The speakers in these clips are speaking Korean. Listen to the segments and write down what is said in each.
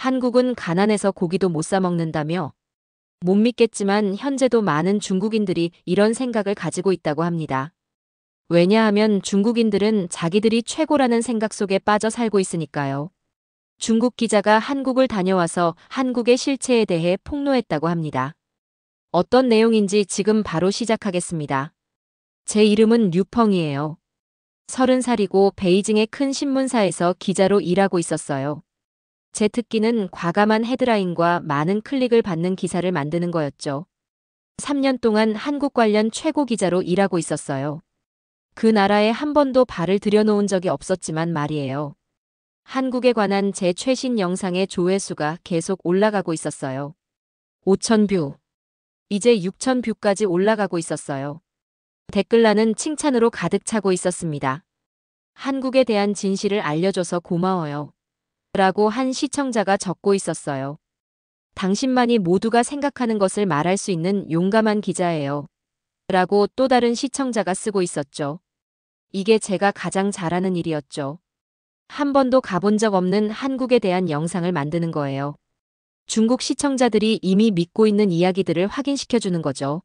한국은 가난해서 고기도 못 사 먹는다며? 못 믿겠지만 현재도 많은 중국인들이 이런 생각을 가지고 있다고 합니다. 왜냐하면 중국인들은 자기들이 최고라는 생각 속에 빠져 살고 있으니까요. 중국 기자가 한국을 다녀와서 한국의 실체에 대해 폭로했다고 합니다. 어떤 내용인지 지금 바로 시작하겠습니다. 제 이름은 류펑이에요. 30살이고 베이징의 큰 신문사에서 기자로 일하고 있었어요. 제 특기는 과감한 헤드라인과 많은 클릭을 받는 기사를 만드는 거였죠. 3년 동안 한국 관련 최고 기자로 일하고 있었어요. 그 나라에 한 번도 발을 들여놓은 적이 없었지만 말이에요. 한국에 관한 제 최신 영상의 조회수가 계속 올라가고 있었어요. 5,000뷰. 이제 6,000뷰까지 올라가고 있었어요. 댓글란은 칭찬으로 가득 차고 있었습니다. 한국에 대한 진실을 알려줘서 고마워요. 라고 한 시청자가 적고 있었어요. 당신만이 모두가 생각하는 것을 말할 수 있는 용감한 기자예요. 라고 또 다른 시청자가 쓰고 있었죠. 이게 제가 가장 잘하는 일이었죠. 한 번도 가본 적 없는 한국에 대한 영상을 만드는 거예요. 중국 시청자들이 이미 믿고 있는 이야기들을 확인시켜주는 거죠.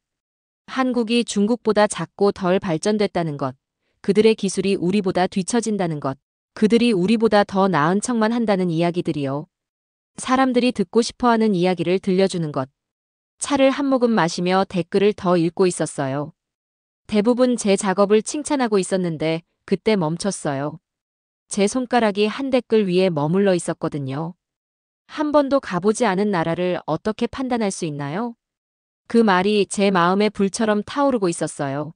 한국이 중국보다 작고 덜 발전됐다는 것, 그들의 기술이 우리보다 뒤처진다는 것, 그들이 우리보다 더 나은 척만 한다는 이야기들이요. 사람들이 듣고 싶어하는 이야기를 들려주는 것. 차를 한 모금 마시며 댓글을 더 읽고 있었어요. 대부분 제 작업을 칭찬하고 있었는데 그때 멈췄어요. 제 손가락이 한 댓글 위에 머물러 있었거든요. 한 번도 가보지 않은 나라를 어떻게 판단할 수 있나요? 그 말이 제 마음에 불처럼 타오르고 있었어요.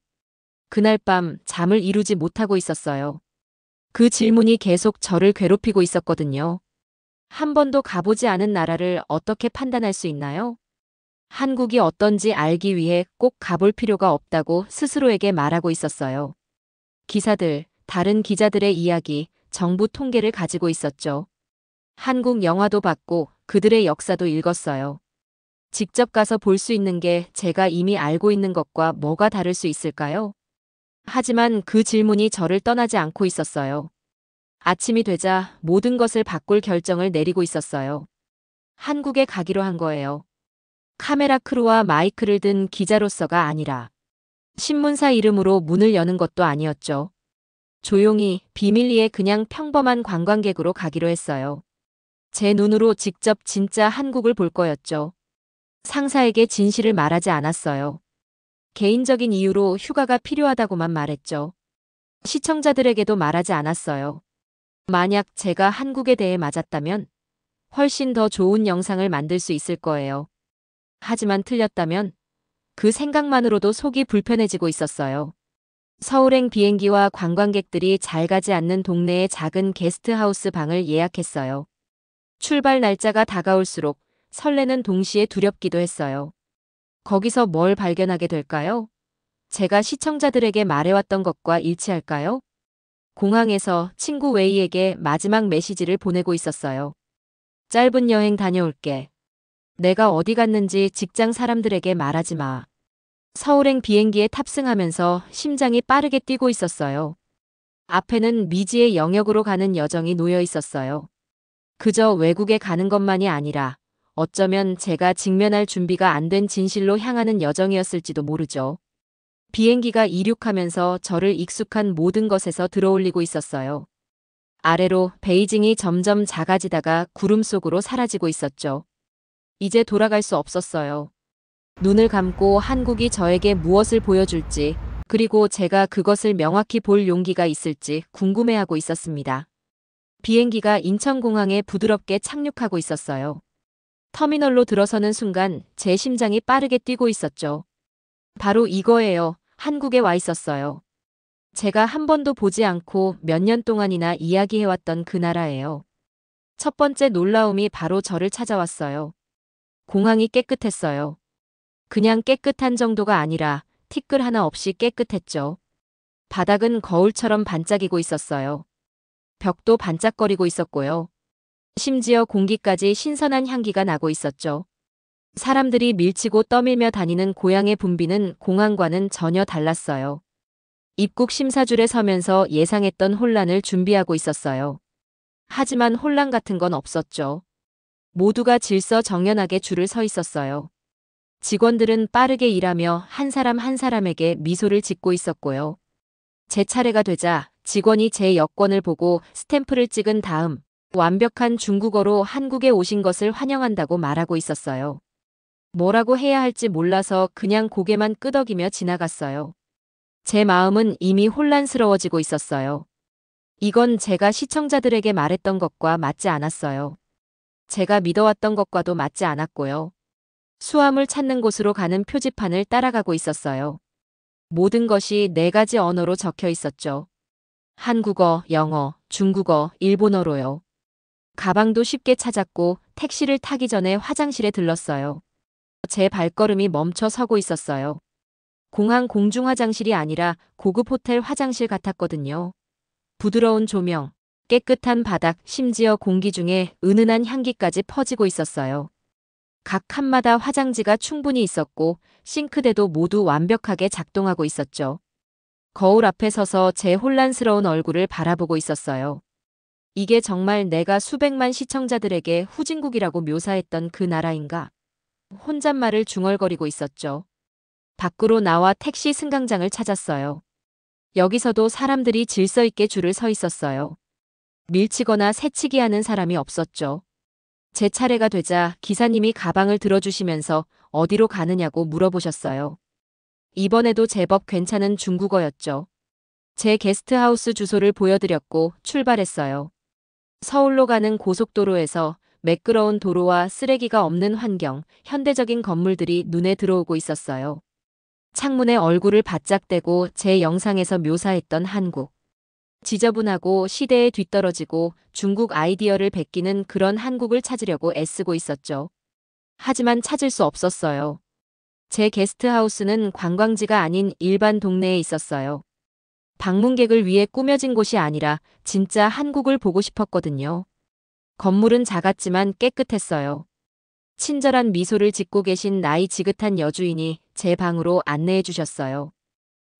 그날 밤 잠을 이루지 못하고 있었어요. 그 질문이 계속 저를 괴롭히고 있었거든요. 한 번도 가보지 않은 나라를 어떻게 판단할 수 있나요? 한국이 어떤지 알기 위해 꼭 가볼 필요가 없다고 스스로에게 말하고 있었어요. 기사들, 다른 기자들의 이야기, 정부 통계를 가지고 있었죠. 한국 영화도 봤고 그들의 역사도 읽었어요. 직접 가서 볼 수 있는 게 제가 이미 알고 있는 것과 뭐가 다를 수 있을까요? 하지만 그 질문이 저를 떠나지 않고 있었어요. 아침이 되자 모든 것을 바꿀 결정을 내리고 있었어요. 한국에 가기로 한 거예요. 카메라 크루와 마이크를 든 기자로서가 아니라 신문사 이름으로 문을 여는 것도 아니었죠. 조용히 비밀리에 그냥 평범한 관광객으로 가기로 했어요. 제 눈으로 직접 진짜 한국을 볼 거였죠. 상사에게 진실을 말하지 않았어요. 개인적인 이유로 휴가가 필요하다고만 말했죠. 시청자들에게도 말하지 않았어요. 만약 제가 한국에 대해 맞았다면 훨씬 더 좋은 영상을 만들 수 있을 거예요. 하지만 틀렸다면 그 생각만으로도 속이 불편해지고 있었어요. 서울행 비행기와 관광객들이 잘 가지 않는 동네의 작은 게스트하우스 방을 예약했어요. 출발 날짜가 다가올수록 설레는 동시에 두렵기도 했어요. 거기서 뭘 발견하게 될까요? 제가 시청자들에게 말해왔던 것과 일치할까요? 공항에서 친구 웨이에게 마지막 메시지를 보내고 있었어요. 짧은 여행 다녀올게. 내가 어디 갔는지 직장 사람들에게 말하지 마. 서울행 비행기에 탑승하면서 심장이 빠르게 뛰고 있었어요. 앞에는 미지의 영역으로 가는 여정이 놓여 있었어요. 그저 외국에 가는 것만이 아니라 어쩌면 제가 직면할 준비가 안 된 진실로 향하는 여정이었을지도 모르죠. 비행기가 이륙하면서 저를 익숙한 모든 것에서 들어올리고 있었어요. 아래로 베이징이 점점 작아지다가 구름 속으로 사라지고 있었죠. 이제 돌아갈 수 없었어요. 눈을 감고 한국이 저에게 무엇을 보여줄지, 그리고 제가 그것을 명확히 볼 용기가 있을지 궁금해하고 있었습니다. 비행기가 인천공항에 부드럽게 착륙하고 있었어요. 터미널로 들어서는 순간 제 심장이 빠르게 뛰고 있었죠. 바로 이거예요. 한국에 와 있었어요. 제가 한 번도 보지 않고 몇 년 동안이나 이야기해왔던 그 나라예요. 첫 번째 놀라움이 바로 저를 찾아왔어요. 공항이 깨끗했어요. 그냥 깨끗한 정도가 아니라 티끌 하나 없이 깨끗했죠. 바닥은 거울처럼 반짝이고 있었어요. 벽도 반짝거리고 있었고요. 심지어 공기까지 신선한 향기가 나고 있었죠. 사람들이 밀치고 떠밀며 다니는 고향의 분비는 공항과는 전혀 달랐어요. 입국 심사줄에 서면서 예상했던 혼란을 준비하고 있었어요. 하지만 혼란 같은 건 없었죠. 모두가 질서정연하게 줄을 서 있었어요. 직원들은 빠르게 일하며 한 사람 한 사람에게 미소를 짓고 있었고요. 제 차례가 되자 직원이 제 여권을 보고 스탬프를 찍은 다음 완벽한 중국어로 한국에 오신 것을 환영한다고 말하고 있었어요. 뭐라고 해야 할지 몰라서 그냥 고개만 끄덕이며 지나갔어요. 제 마음은 이미 혼란스러워지고 있었어요. 이건 제가 시청자들에게 말했던 것과 맞지 않았어요. 제가 믿어왔던 것과도 맞지 않았고요. 수암을 찾는 곳으로 가는 표지판을 따라가고 있었어요. 모든 것이 4가지 언어로 적혀 있었죠. 한국어, 영어, 중국어, 일본어로요. 가방도 쉽게 찾았고 택시를 타기 전에 화장실에 들렀어요. 제 발걸음이 멈춰 서고 있었어요. 공항 공중 화장실이 아니라 고급 호텔 화장실 같았거든요. 부드러운 조명, 깨끗한 바닥, 심지어 공기 중에 은은한 향기까지 퍼지고 있었어요. 각 칸마다 화장지가 충분히 있었고 싱크대도 모두 완벽하게 작동하고 있었죠. 거울 앞에 서서 제 혼란스러운 얼굴을 바라보고 있었어요. 이게 정말 내가 수백만 시청자들에게 후진국이라고 묘사했던 그 나라인가? 혼잣말을 중얼거리고 있었죠. 밖으로 나와 택시 승강장을 찾았어요. 여기서도 사람들이 질서 있게 줄을 서 있었어요. 밀치거나 새치기 하는 사람이 없었죠. 제 차례가 되자 기사님이 가방을 들어주시면서 어디로 가느냐고 물어보셨어요. 이번에도 제법 괜찮은 중국어였죠. 제 게스트하우스 주소를 보여드렸고 출발했어요. 서울로 가는 고속도로에서 매끄러운 도로와 쓰레기가 없는 환경, 현대적인 건물들이 눈에 들어오고 있었어요. 창문에 얼굴을 바짝 대고 제 영상에서 묘사했던 한국. 지저분하고 시대에 뒤떨어지고 중국 아이디어를 베끼는 그런 한국을 찾으려고 애쓰고 있었죠. 하지만 찾을 수 없었어요. 제 게스트하우스는 관광지가 아닌 일반 동네에 있었어요. 방문객을 위해 꾸며진 곳이 아니라 진짜 한국을 보고 싶었거든요. 건물은 작았지만 깨끗했어요. 친절한 미소를 짓고 계신 나이 지긋한 여주인이 제 방으로 안내해 주셨어요.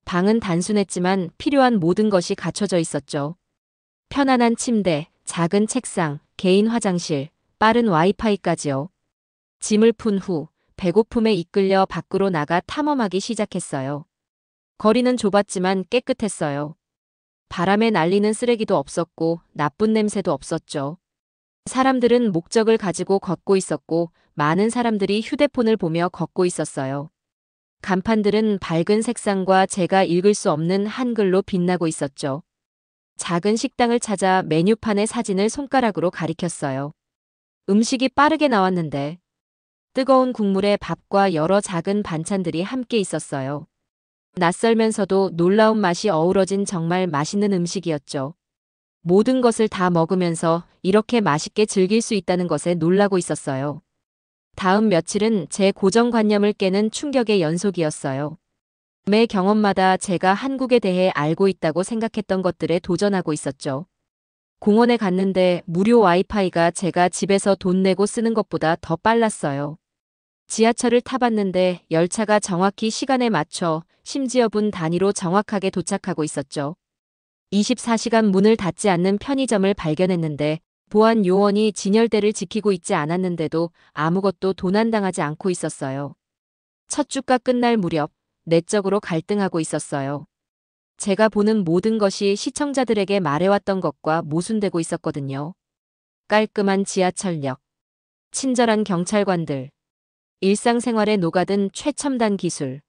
방은 단순했지만 필요한 모든 것이 갖춰져 있었죠. 편안한 침대, 작은 책상, 개인 화장실, 빠른 와이파이까지요. 짐을 푼 후 배고픔에 이끌려 밖으로 나가 탐험하기 시작했어요. 거리는 좁았지만 깨끗했어요. 바람에 날리는 쓰레기도 없었고 나쁜 냄새도 없었죠. 사람들은 목적을 가지고 걷고 있었고 많은 사람들이 휴대폰을 보며 걷고 있었어요. 간판들은 밝은 색상과 제가 읽을 수 없는 한글로 빛나고 있었죠. 작은 식당을 찾아 메뉴판의 사진을 손가락으로 가리켰어요. 음식이 빠르게 나왔는데 뜨거운 국물에 밥과 여러 작은 반찬들이 함께 있었어요. 낯설면서도 놀라운 맛이 어우러진 정말 맛있는 음식이었죠. 모든 것을 다 먹으면서 이렇게 맛있게 즐길 수 있다는 것에 놀라고 있었어요. 다음 며칠은 제 고정관념을 깨는 충격의 연속이었어요. 매 경험마다 제가 한국에 대해 알고 있다고 생각했던 것들에 도전하고 있었죠. 공원에 갔는데 무료 와이파이가 제가 집에서 돈 내고 쓰는 것보다 더 빨랐어요. 지하철을 타봤는데 열차가 정확히 시간에 맞춰 심지어 분 단위로 정확하게 도착하고 있었죠. 24시간 문을 닫지 않는 편의점을 발견했는데 보안 요원이 진열대를 지키고 있지 않았는데도 아무것도 도난당하지 않고 있었어요. 첫 주가 끝날 무렵 내적으로 갈등하고 있었어요. 제가 보는 모든 것이 시청자들에게 말해왔던 것과 모순되고 있었거든요. 깔끔한 지하철역, 친절한 경찰관들, 일상생활에 녹아든 최첨단 기술.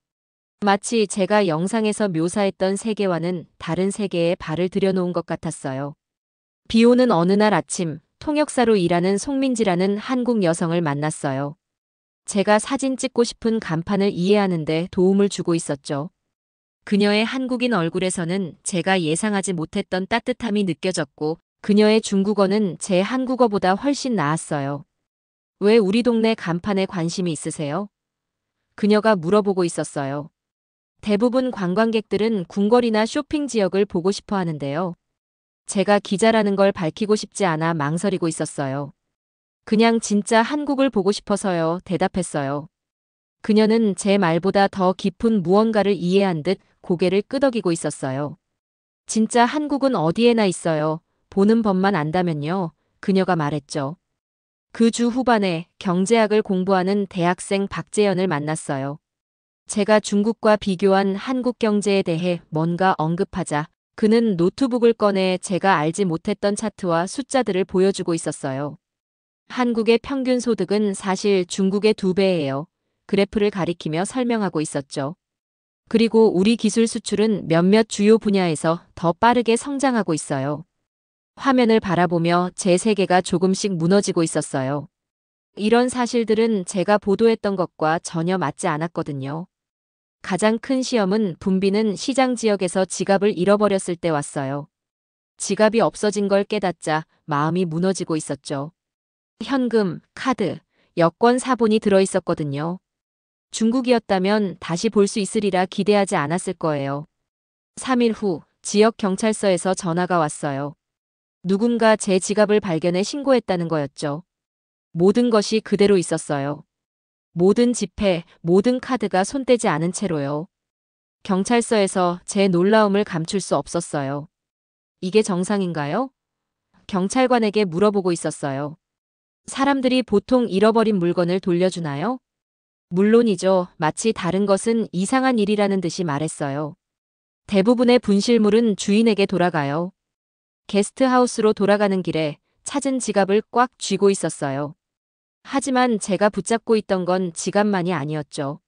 마치 제가 영상에서 묘사했던 세계와는 다른 세계에 발을 들여놓은 것 같았어요. 비 오는 어느 날 아침, 통역사로 일하는 송민지라는 한국 여성을 만났어요. 제가 사진 찍고 싶은 간판을 이해하는데 도움을 주고 있었죠. 그녀의 한국인 얼굴에서는 제가 예상하지 못했던 따뜻함이 느껴졌고 그녀의 중국어는 제 한국어보다 훨씬 나았어요. 왜 우리 동네 간판에 관심이 있으세요? 그녀가 물어보고 있었어요. 대부분 관광객들은 궁궐이나 쇼핑 지역을 보고 싶어 하는데요. 제가 기자라는 걸 밝히고 싶지 않아 망설이고 있었어요. 그냥 진짜 한국을 보고 싶어서요. 대답했어요. 그녀는 제 말보다 더 깊은 무언가를 이해한 듯 고개를 끄덕이고 있었어요. 진짜 한국은 어디에나 있어요. 보는 법만 안다면요. 그녀가 말했죠. 그 주 후반에 경제학을 공부하는 대학생 박재현을 만났어요. 제가 중국과 비교한 한국 경제에 대해 뭔가 언급하자 그는 노트북을 꺼내 제가 알지 못했던 차트와 숫자들을 보여주고 있었어요. 한국의 평균 소득은 사실 중국의 2배예요. 그래프를 가리키며 설명하고 있었죠. 그리고 우리 기술 수출은 몇몇 주요 분야에서 더 빠르게 성장하고 있어요. 화면을 바라보며 제 세계가 조금씩 무너지고 있었어요. 이런 사실들은 제가 보도했던 것과 전혀 맞지 않았거든요. 가장 큰 시험은 분비는 시장 지역에서 지갑을 잃어버렸을 때 왔어요. 지갑이 없어진 걸 깨닫자 마음이 무너지고 있었죠. 현금, 카드, 여권 사본이 들어있었거든요. 중국이었다면 다시 볼 수 있으리라 기대하지 않았을 거예요. 3일 후 지역 경찰서에서 전화가 왔어요. 누군가 제 지갑을 발견해 신고했다는 거였죠. 모든 것이 그대로 있었어요. 모든 지폐, 모든 카드가 손대지 않은 채로요. 경찰서에서 제 놀라움을 감출 수 없었어요. 이게 정상인가요? 경찰관에게 물어보고 있었어요. 사람들이 보통 잃어버린 물건을 돌려주나요? 물론이죠. 마치 다른 것은 이상한 일이라는 듯이 말했어요. 대부분의 분실물은 주인에게 돌아가요. 게스트하우스로 돌아가는 길에 찾은 지갑을 꽉 쥐고 있었어요. 하지만 제가 붙잡고 있던 건 지갑만이 아니었죠.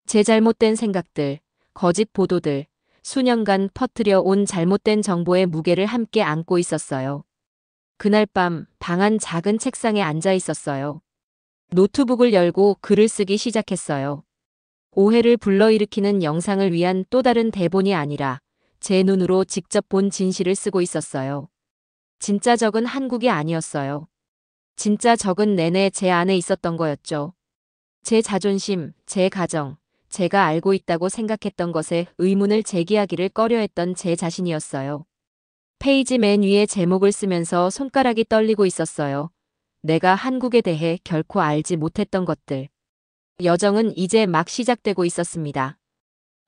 제 잘못된 생각들, 거짓 보도들, 수년간 퍼뜨려 온 잘못된 정보의 무게를 함께 안고 있었어요. 그날 밤 방 안 작은 책상에 앉아 있었어요. 노트북을 열고 글을 쓰기 시작했어요. 오해를 불러일으키는 영상을 위한 또 다른 대본이 아니라 제 눈으로 직접 본 진실을 쓰고 있었어요. 진짜 적은 한국이 아니었어요. 진짜 적은 내내 제 안에 있었던 거였죠. 제 자존심, 제 가정, 제가 알고 있다고 생각했던 것에 의문을 제기하기를 꺼려했던 제 자신이었어요. 페이지 맨 위에 제목을 쓰면서 손가락이 떨리고 있었어요. 내가 한국에 대해 결코 알지 못했던 것들. 여정은 이제 막 시작되고 있었습니다.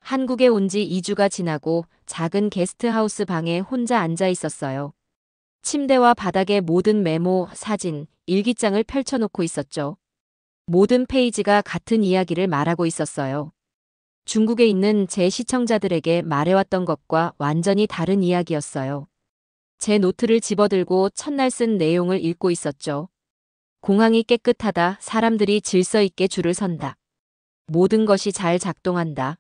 한국에 온 지 2주가 지나고 작은 게스트하우스 방에 혼자 앉아 있었어요. 침대와 바닥에 모든 메모, 사진, 일기장을 펼쳐놓고 있었죠. 모든 페이지가 같은 이야기를 말하고 있었어요. 중국에 있는 제 시청자들에게 말해왔던 것과 완전히 다른 이야기였어요. 제 노트를 집어들고 첫날 쓴 내용을 읽고 있었죠. 공항이 깨끗하다. 사람들이 질서 있게 줄을 선다. 모든 것이 잘 작동한다.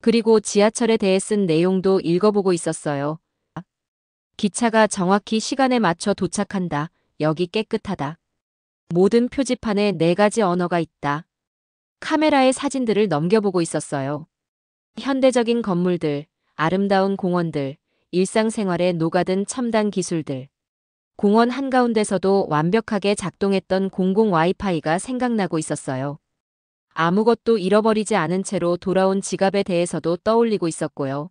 그리고 지하철에 대해 쓴 내용도 읽어보고 있었어요. 기차가 정확히 시간에 맞춰 도착한다. 여기 깨끗하다. 모든 표지판에 4가지 언어가 있다. 카메라의 사진들을 넘겨보고 있었어요. 현대적인 건물들, 아름다운 공원들, 일상생활에 녹아든 첨단 기술들. 공원 한가운데서도 완벽하게 작동했던 공공 와이파이가 생각나고 있었어요. 아무것도 잃어버리지 않은 채로 돌아온 지갑에 대해서도 떠올리고 있었고요.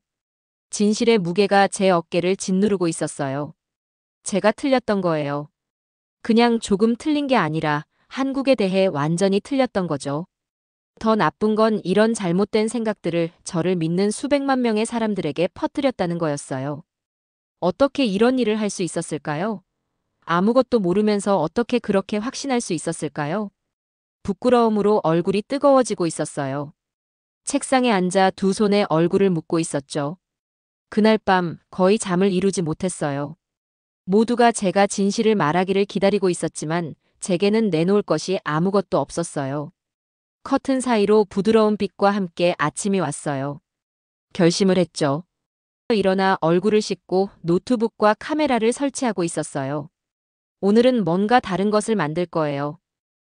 진실의 무게가 제 어깨를 짓누르고 있었어요. 제가 틀렸던 거예요. 그냥 조금 틀린 게 아니라 한국에 대해 완전히 틀렸던 거죠. 더 나쁜 건 이런 잘못된 생각들을 저를 믿는 수백만 명의 사람들에게 퍼뜨렸다는 거였어요. 어떻게 이런 일을 할 수 있었을까요? 아무것도 모르면서 어떻게 그렇게 확신할 수 있었을까요? 부끄러움으로 얼굴이 뜨거워지고 있었어요. 책상에 앉아 두 손에 얼굴을 묶고 있었죠. 그날 밤 거의 잠을 이루지 못했어요. 모두가 제가 진실을 말하기를 기다리고 있었지만 제게는 내놓을 것이 아무것도 없었어요. 커튼 사이로 부드러운 빛과 함께 아침이 왔어요. 결심을 했죠. 일어나 얼굴을 씻고 노트북과 카메라를 설치하고 있었어요. 오늘은 뭔가 다른 것을 만들 거예요.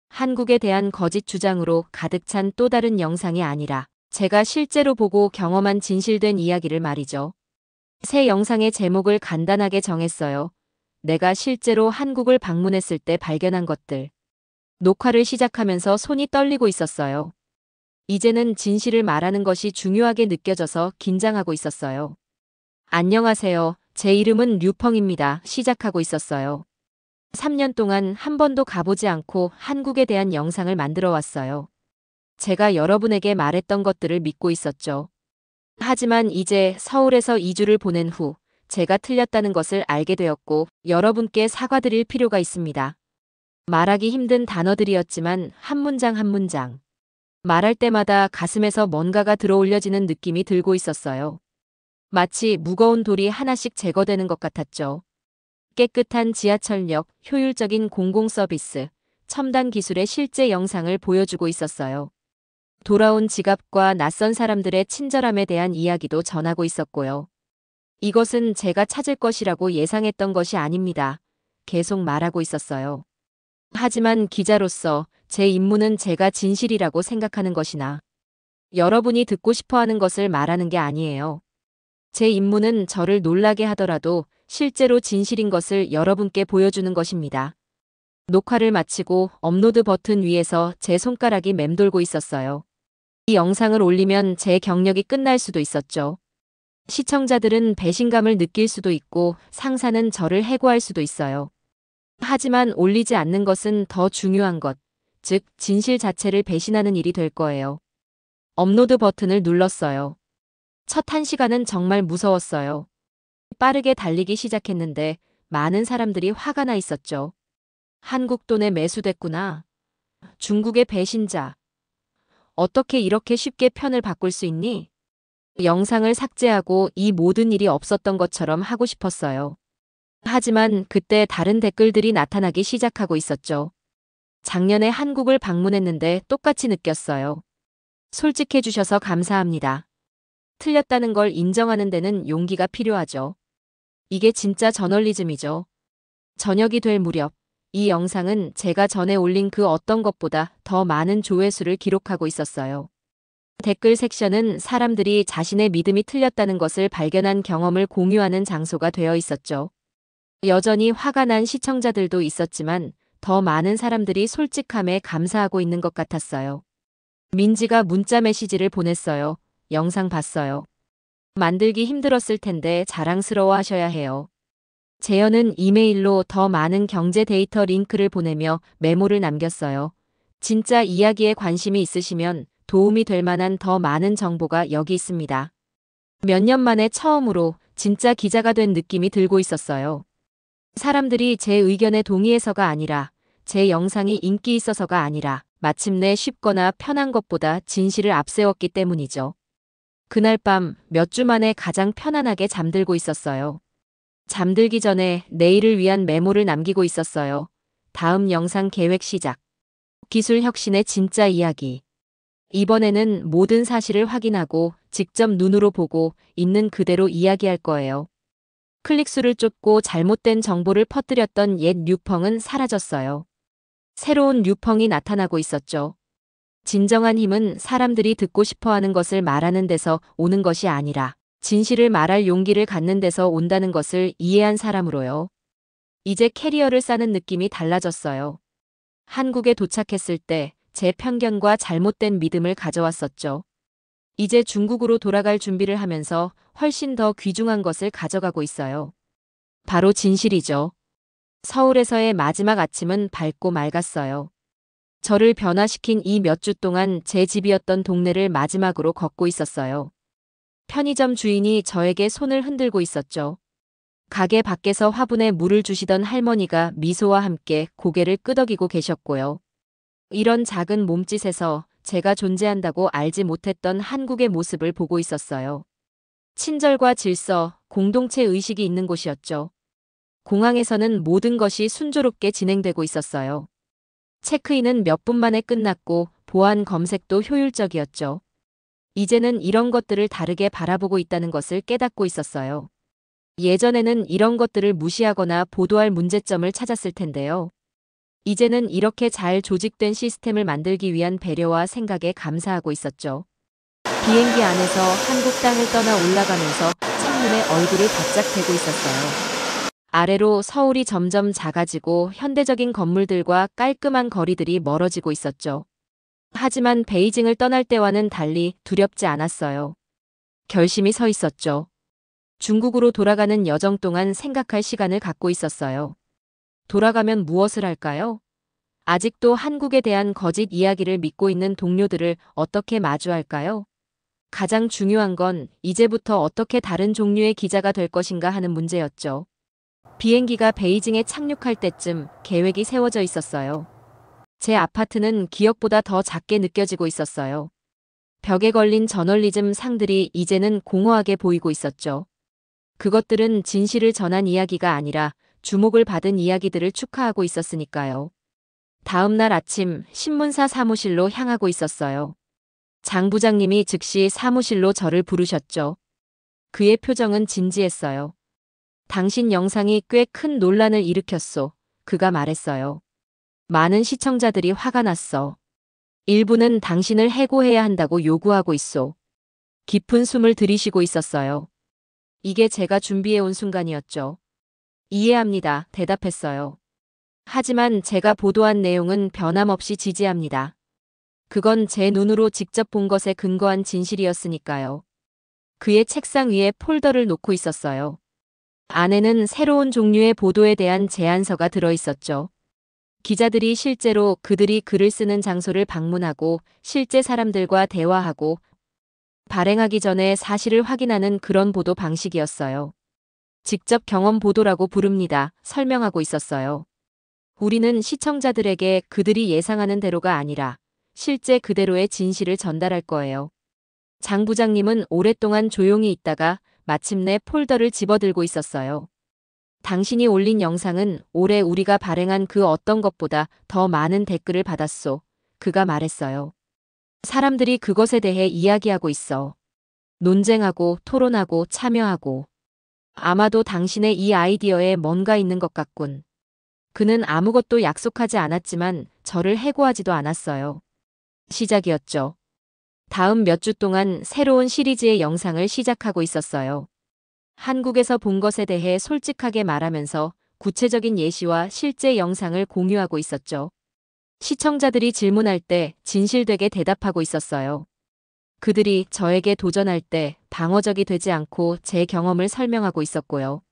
한국에 대한 거짓 주장으로 가득 찬 또 다른 영상이 아니라 제가 실제로 보고 경험한 진실된 이야기를 말이죠. 새 영상의 제목을 간단하게 정했어요. 내가 실제로 한국을 방문했을 때 발견한 것들. 녹화를 시작하면서 손이 떨리고 있었어요. 이제는 진실을 말하는 것이 중요하게 느껴져서 긴장하고 있었어요. 안녕하세요. 제 이름은 류펑입니다. 시작하고 있었어요. 3년 동안 한 번도 가보지 않고 한국에 대한 영상을 만들어 왔어요. 제가 여러분에게 말했던 것들을 믿고 있었죠. 하지만 이제 서울에서 2주를 보낸 후 제가 틀렸다는 것을 알게 되었고 여러분께 사과드릴 필요가 있습니다. 말하기 힘든 단어들이었지만 한 문장 한 문장. 말할 때마다 가슴에서 뭔가가 들어올려지는 느낌이 들고 있었어요. 마치 무거운 돌이 하나씩 제거되는 것 같았죠. 깨끗한 지하철역, 효율적인 공공서비스, 첨단 기술의 실제 영상을 보여주고 있었어요. 돌아온 지갑과 낯선 사람들의 친절함에 대한 이야기도 전하고 있었고요. 이것은 제가 찾을 것이라고 예상했던 것이 아닙니다. 계속 말하고 있었어요. 하지만 기자로서 제 임무는 제가 진실이라고 생각하는 것이나 여러분이 듣고 싶어 하는 것을 말하는 게 아니에요. 제 임무는 저를 놀라게 하더라도 실제로 진실인 것을 여러분께 보여주는 것입니다. 녹화를 마치고 업로드 버튼 위에서 제 손가락이 맴돌고 있었어요. 이 영상을 올리면 제 경력이 끝날 수도 있었죠. 시청자들은 배신감을 느낄 수도 있고 상사는 저를 해고할 수도 있어요. 하지만 올리지 않는 것은 더 중요한 것, 즉 진실 자체를 배신하는 일이 될 거예요. 업로드 버튼을 눌렀어요. 첫 1시간은 정말 무서웠어요. 빠르게 달리기 시작했는데 많은 사람들이 화가 나 있었죠. 한국 돈에 매수됐구나. 중국의 배신자. 어떻게 이렇게 쉽게 편을 바꿀 수 있니? 영상을 삭제하고 이 모든 일이 없었던 것처럼 하고 싶었어요. 하지만 그때 다른 댓글들이 나타나기 시작하고 있었죠. 작년에 한국을 방문했는데 똑같이 느꼈어요. 솔직해 주셔서 감사합니다. 틀렸다는 걸 인정하는 데는 용기가 필요하죠. 이게 진짜 저널리즘이죠. 저녁이 될 무렵 이 영상은 제가 전에 올린 그 어떤 것보다 더 많은 조회수를 기록하고 있었어요. 댓글 섹션은 사람들이 자신의 믿음이 틀렸다는 것을 발견한 경험을 공유하는 장소가 되어 있었죠. 여전히 화가 난 시청자들도 있었지만 더 많은 사람들이 솔직함에 감사하고 있는 것 같았어요. 민지가 문자 메시지를 보냈어요. 영상 봤어요. 만들기 힘들었을 텐데 자랑스러워 하셔야 해요. 재현은 이메일로 더 많은 경제 데이터 링크를 보내며 메모를 남겼어요. 진짜 이야기에 관심이 있으시면 도움이 될 만한 더 많은 정보가 여기 있습니다. 몇 년 만에 처음으로 진짜 기자가 된 느낌이 들고 있었어요. 사람들이 제 의견에 동의해서가 아니라 제 영상이 인기 있어서가 아니라 마침내 쉽거나 편한 것보다 진실을 앞세웠기 때문이죠. 그날 밤 몇 주 만에 가장 편안하게 잠들고 있었어요. 잠들기 전에 내일을 위한 메모를 남기고 있었어요. 다음 영상 계획 시작. 기술 혁신의 진짜 이야기. 이번에는 모든 사실을 확인하고 직접 눈으로 보고 있는 그대로 이야기할 거예요. 클릭수를 쫓고 잘못된 정보를 퍼뜨렸던 옛 뉴펑은 사라졌어요. 새로운 뉴펑이 나타나고 있었죠. 진정한 힘은 사람들이 듣고 싶어하는 것을 말하는 데서 오는 것이 아니라 진실을 말할 용기를 갖는 데서 온다는 것을 이해한 사람으로요. 이제 캐리어를 싸는 느낌이 달라졌어요. 한국에 도착했을 때 제 편견과 잘못된 믿음을 가져왔었죠. 이제 중국으로 돌아갈 준비를 하면서 훨씬 더 귀중한 것을 가져가고 있어요. 바로 진실이죠. 서울에서의 마지막 아침은 밝고 맑았어요. 저를 변화시킨 이 몇 주 동안 제 집이었던 동네를 마지막으로 걷고 있었어요. 편의점 주인이 저에게 손을 흔들고 있었죠. 가게 밖에서 화분에 물을 주시던 할머니가 미소와 함께 고개를 끄덕이고 계셨고요. 이런 작은 몸짓에서 제가 존재한다고 알지 못했던 한국의 모습을 보고 있었어요. 친절과 질서, 공동체 의식이 있는 곳이었죠. 공항에서는 모든 것이 순조롭게 진행되고 있었어요. 체크인은 몇 분 만에 끝났고 보안 검색도 효율적이었죠. 이제는 이런 것들을 다르게 바라보고 있다는 것을 깨닫고 있었어요. 예전에는 이런 것들을 무시하거나 보도할 문제점을 찾았을 텐데요. 이제는 이렇게 잘 조직된 시스템을 만들기 위한 배려와 생각에 감사하고 있었죠. 비행기 안에서 한국 땅을 떠나 올라가면서 창문에 얼굴을 바짝 대고 있었어요. 아래로 서울이 점점 작아지고 현대적인 건물들과 깔끔한 거리들이 멀어지고 있었죠. 하지만 베이징을 떠날 때와는 달리 두렵지 않았어요. 결심이 서 있었죠. 중국으로 돌아가는 여정 동안 생각할 시간을 갖고 있었어요. 돌아가면 무엇을 할까요? 아직도 한국에 대한 거짓 이야기를 믿고 있는 동료들을 어떻게 마주할까요? 가장 중요한 건 이제부터 어떻게 다른 종류의 기자가 될 것인가 하는 문제였죠. 비행기가 베이징에 착륙할 때쯤 계획이 세워져 있었어요. 제 아파트는 기억보다 더 작게 느껴지고 있었어요. 벽에 걸린 저널리즘 상들이 이제는 공허하게 보이고 있었죠. 그것들은 진실을 전한 이야기가 아니라 주목을 받은 이야기들을 축하하고 있었으니까요. 다음 날 아침 신문사 사무실로 향하고 있었어요. 장 부장님이 즉시 사무실로 저를 부르셨죠. 그의 표정은 진지했어요. 당신 영상이 꽤 큰 논란을 일으켰소. 그가 말했어요. 많은 시청자들이 화가 났어. 일부는 당신을 해고해야 한다고 요구하고 있소. 깊은 숨을 들이쉬고 있었어요. 이게 제가 준비해온 순간이었죠. 이해합니다. 대답했어요. 하지만 제가 보도한 내용은 변함없이 지지합니다. 그건 제 눈으로 직접 본 것에 근거한 진실이었으니까요. 그의 책상 위에 폴더를 놓고 있었어요. 안에는 새로운 종류의 보도에 대한 제안서가 들어있었죠. 기자들이 실제로 그들이 글을 쓰는 장소를 방문하고 실제 사람들과 대화하고 발행하기 전에 사실을 확인하는 그런 보도 방식이었어요. 직접 경험 보도라고 부릅니다. 설명하고 있었어요. 우리는 시청자들에게 그들이 예상하는 대로가 아니라 실제 그대로의 진실을 전달할 거예요. 장 부장님은 오랫동안 조용히 있다가 마침내 폴더를 집어들고 있었어요. 당신이 올린 영상은 올해 우리가 발행한 그 어떤 것보다 더 많은 댓글을 받았소. 그가 말했어요. 사람들이 그것에 대해 이야기하고 있어. 논쟁하고 토론하고 참여하고. 아마도 당신의 이 아이디어에 뭔가 있는 것 같군. 그는 아무것도 약속하지 않았지만 저를 해고하지도 않았어요. 시작이었죠. 다음 몇 주 동안 새로운 시리즈의 영상을 시작하고 있었어요. 한국에서 본 것에 대해 솔직하게 말하면서 구체적인 예시와 실제 영상을 공유하고 있었죠. 시청자들이 질문할 때 진실되게 대답하고 있었어요. 그들이 저에게 도전할 때 방어적이 되지 않고 제 경험을 설명하고 있었고요.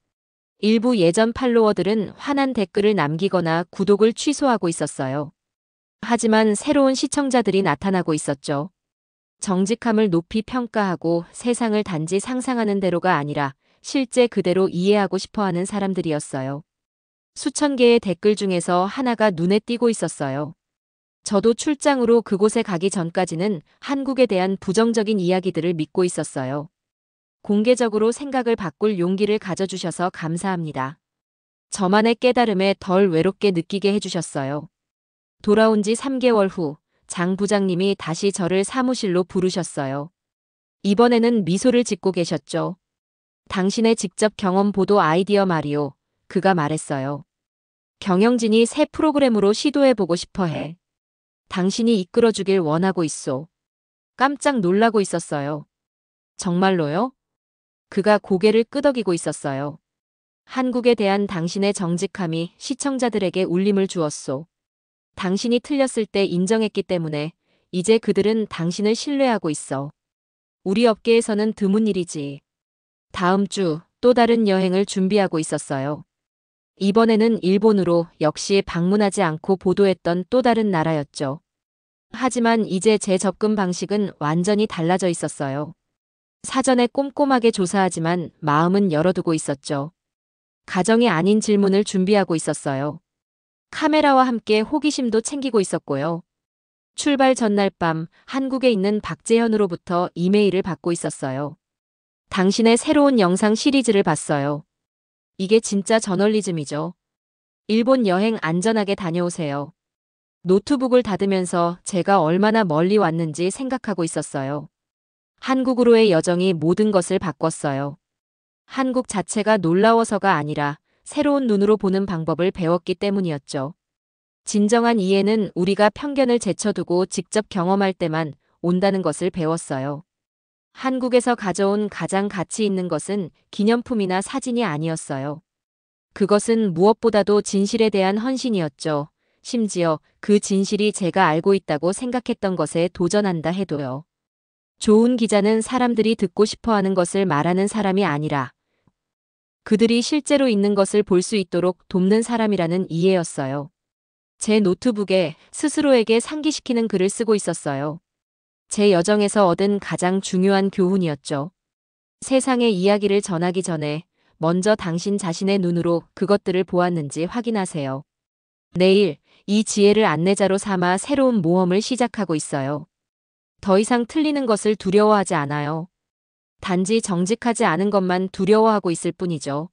일부 예전 팔로워들은 화난 댓글을 남기거나 구독을 취소하고 있었어요. 하지만 새로운 시청자들이 나타나고 있었죠. 정직함을 높이 평가하고 세상을 단지 상상하는 대로가 아니라 실제 그대로 이해하고 싶어하는 사람들이었어요. 수천 개의 댓글 중에서 하나가 눈에 띄고 있었어요. 저도 출장으로 그곳에 가기 전까지는 한국에 대한 부정적인 이야기들을 믿고 있었어요. 공개적으로 생각을 바꿀 용기를 가져주셔서 감사합니다. 저만의 깨달음에 덜 외롭게 느끼게 해주셨어요. 돌아온 지 3개월 후 장 부장님이 다시 저를 사무실로 부르셨어요. 이번에는 미소를 짓고 계셨죠. 당신의 직접 경험 보도 아이디어 말이오. 그가 말했어요. 경영진이 새 프로그램으로 시도해보고 싶어해. 당신이 이끌어주길 원하고 있소. 깜짝 놀라고 있었어요. 정말로요? 그가 고개를 끄덕이고 있었어요. 한국에 대한 당신의 정직함이 시청자들에게 울림을 주었소. 당신이 틀렸을 때 인정했기 때문에 이제 그들은 당신을 신뢰하고 있어. 우리 업계에서는 드문 일이지. 다음 주 또 다른 여행을 준비하고 있었어요. 이번에는 일본으로 역시 방문하지 않고 보도했던 또 다른 나라였죠. 하지만 이제 제 접근 방식은 완전히 달라져 있었어요. 사전에 꼼꼼하게 조사하지만 마음은 열어두고 있었죠. 가정이 아닌 질문을 준비하고 있었어요. 카메라와 함께 호기심도 챙기고 있었고요. 출발 전날 밤 한국에 있는 박재현으로부터 이메일을 받고 있었어요. 당신의 새로운 영상 시리즈를 봤어요. 이게 진짜 저널리즘이죠. 일본 여행 안전하게 다녀오세요. 노트북을 닫으면서 제가 얼마나 멀리 왔는지 생각하고 있었어요. 한국으로의 여정이 모든 것을 바꿨어요. 한국 자체가 놀라워서가 아니라 새로운 눈으로 보는 방법을 배웠기 때문이었죠. 진정한 이해는 우리가 편견을 제쳐두고 직접 경험할 때만 온다는 것을 배웠어요. 한국에서 가져온 가장 가치 있는 것은 기념품이나 사진이 아니었어요. 그것은 무엇보다도 진실에 대한 헌신이었죠. 심지어 그 진실이 제가 알고 있다고 생각했던 것에 도전한다 해도요. 좋은 기자는 사람들이 듣고 싶어하는 것을 말하는 사람이 아니라 그들이 실제로 있는 것을 볼 수 있도록 돕는 사람이라는 이해였어요. 제 노트북에 스스로에게 상기시키는 글을 쓰고 있었어요. 제 여정에서 얻은 가장 중요한 교훈이었죠. 세상의 이야기를 전하기 전에 먼저 당신 자신의 눈으로 그것들을 보았는지 확인하세요. 내일 이 지혜를 안내자로 삼아 새로운 모험을 시작하고 있어요. 더 이상 틀리는 것을 두려워하지 않아요. 단지 정직하지 않은 것만 두려워하고 있을 뿐이죠.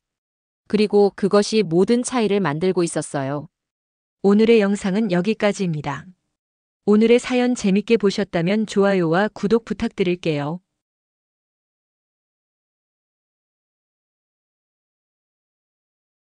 그리고 그것이 모든 차이를 만들고 있었어요. 오늘의 영상은 여기까지입니다. 오늘의 사연 재밌게 보셨다면 좋아요와 구독 부탁드릴게요.